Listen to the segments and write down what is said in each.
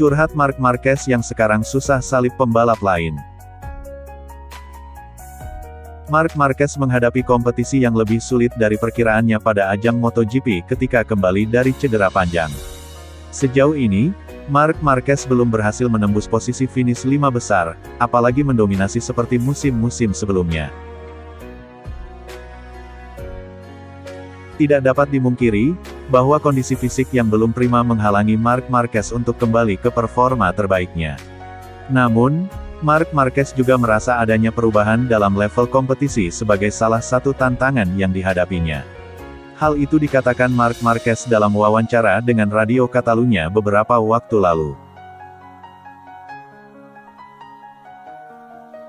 Curhat Marc Marquez yang sekarang susah salib pembalap lain. Marc Marquez menghadapi kompetisi yang lebih sulit dari perkiraannya pada ajang MotoGP ketika kembali dari cedera panjang. Sejauh ini, Marc Marquez belum berhasil menembus posisi finish 5 besar, apalagi mendominasi seperti musim-musim sebelumnya. Tidak dapat dimungkiri, bahwa kondisi fisik yang belum prima menghalangi Marc Marquez untuk kembali ke performa terbaiknya. Namun, Marc Marquez juga merasa adanya perubahan dalam level kompetisi sebagai salah satu tantangan yang dihadapinya. Hal itu dikatakan Marc Marquez dalam wawancara dengan Radio Catalunya beberapa waktu lalu.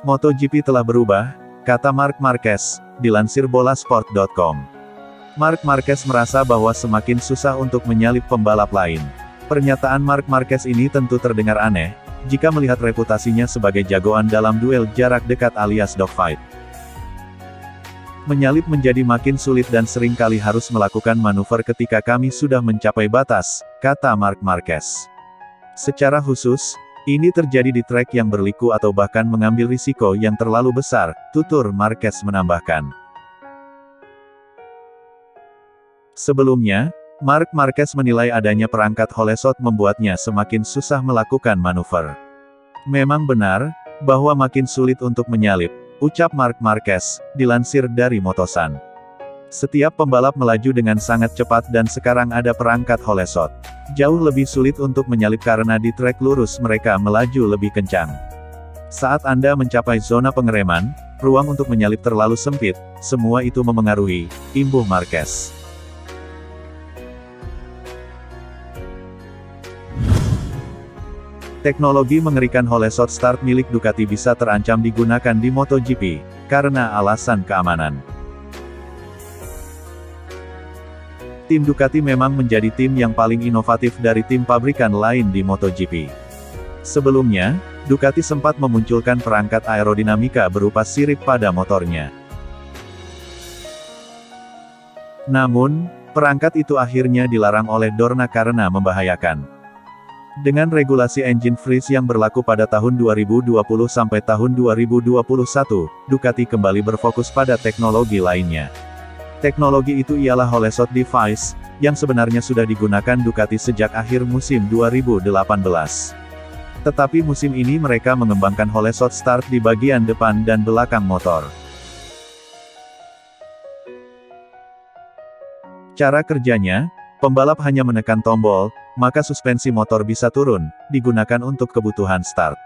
MotoGP telah berubah, kata Marc Marquez, dilansir bolasport.com. Marc Marquez merasa bahwa semakin susah untuk menyalip pembalap lain. Pernyataan Marc Marquez ini tentu terdengar aneh, jika melihat reputasinya sebagai jagoan dalam duel jarak dekat alias dogfight. Menyalip menjadi makin sulit dan sering kali harus melakukan manuver ketika kami sudah mencapai batas, kata Marc Marquez. Secara khusus, ini terjadi di trek yang berliku atau bahkan mengambil risiko yang terlalu besar, tutur Marquez menambahkan. Sebelumnya, Marc Marquez menilai adanya perangkat Holesot membuatnya semakin susah melakukan manuver. Memang benar, bahwa makin sulit untuk menyalip, ucap Marc Marquez, dilansir dari Motosan. Setiap pembalap melaju dengan sangat cepat dan sekarang ada perangkat Holesot. Jauh lebih sulit untuk menyalip karena di trek lurus mereka melaju lebih kencang. Saat Anda mencapai zona pengereman, ruang untuk menyalip terlalu sempit, semua itu memengaruhi, imbuh Marquez. Teknologi mengerikan Holesot Start milik Ducati bisa terancam digunakan di MotoGP, karena alasan keamanan. Tim Ducati memang menjadi tim yang paling inovatif dari tim pabrikan lain di MotoGP. Sebelumnya, Ducati sempat memunculkan perangkat aerodinamika berupa sirip pada motornya. Namun, perangkat itu akhirnya dilarang oleh Dorna karena membahayakan. Dengan regulasi engine freeze yang berlaku pada tahun 2020 sampai tahun 2021, Ducati kembali berfokus pada teknologi lainnya. Teknologi itu ialah Holesot Device, yang sebenarnya sudah digunakan Ducati sejak akhir musim 2018. Tetapi musim ini mereka mengembangkan Holesot Start di bagian depan dan belakang motor. Cara kerjanya, pembalap hanya menekan tombol, maka suspensi motor bisa turun, digunakan untuk kebutuhan start.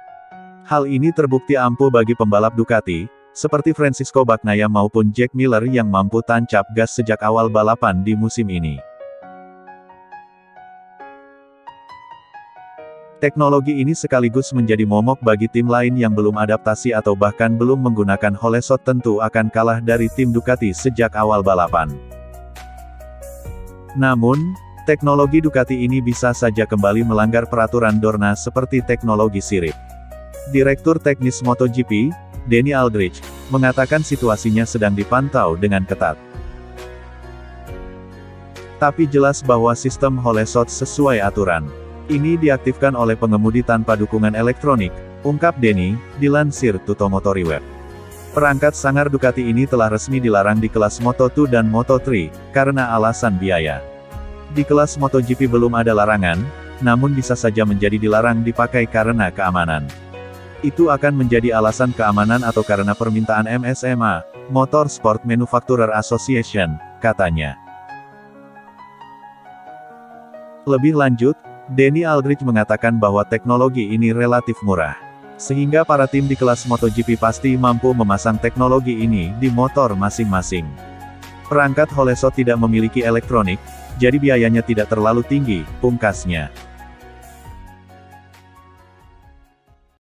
Hal ini terbukti ampuh bagi pembalap Ducati, seperti Francisco Bagnaia maupun Jack Miller yang mampu tancap gas sejak awal balapan di musim ini. Teknologi ini sekaligus menjadi momok bagi tim lain yang belum adaptasi atau bahkan belum menggunakan Holesot tentu akan kalah dari tim Ducati sejak awal balapan. Namun, teknologi Ducati ini bisa saja kembali melanggar peraturan Dorna seperti teknologi sirip. Direktur Teknis MotoGP, Danny Aldridge, mengatakan situasinya sedang dipantau dengan ketat. Tapi jelas bahwa sistem Holesot sesuai aturan. Ini diaktifkan oleh pengemudi tanpa dukungan elektronik, ungkap Danny, dilansir Tuttomotoryweb. Perangkat sangar Ducati ini telah resmi dilarang di kelas Moto2 dan Moto3, karena alasan biaya. Di kelas MotoGP belum ada larangan, namun bisa saja menjadi dilarang dipakai karena keamanan. Itu akan menjadi alasan keamanan atau karena permintaan MSMA, Motorsport Manufacturer Association, katanya. Lebih lanjut, Danny Aldridge mengatakan bahwa teknologi ini relatif murah. Sehingga para tim di kelas MotoGP pasti mampu memasang teknologi ini di motor masing-masing. Perangkat Holesot tidak memiliki elektronik, jadi biayanya tidak terlalu tinggi, pungkasnya.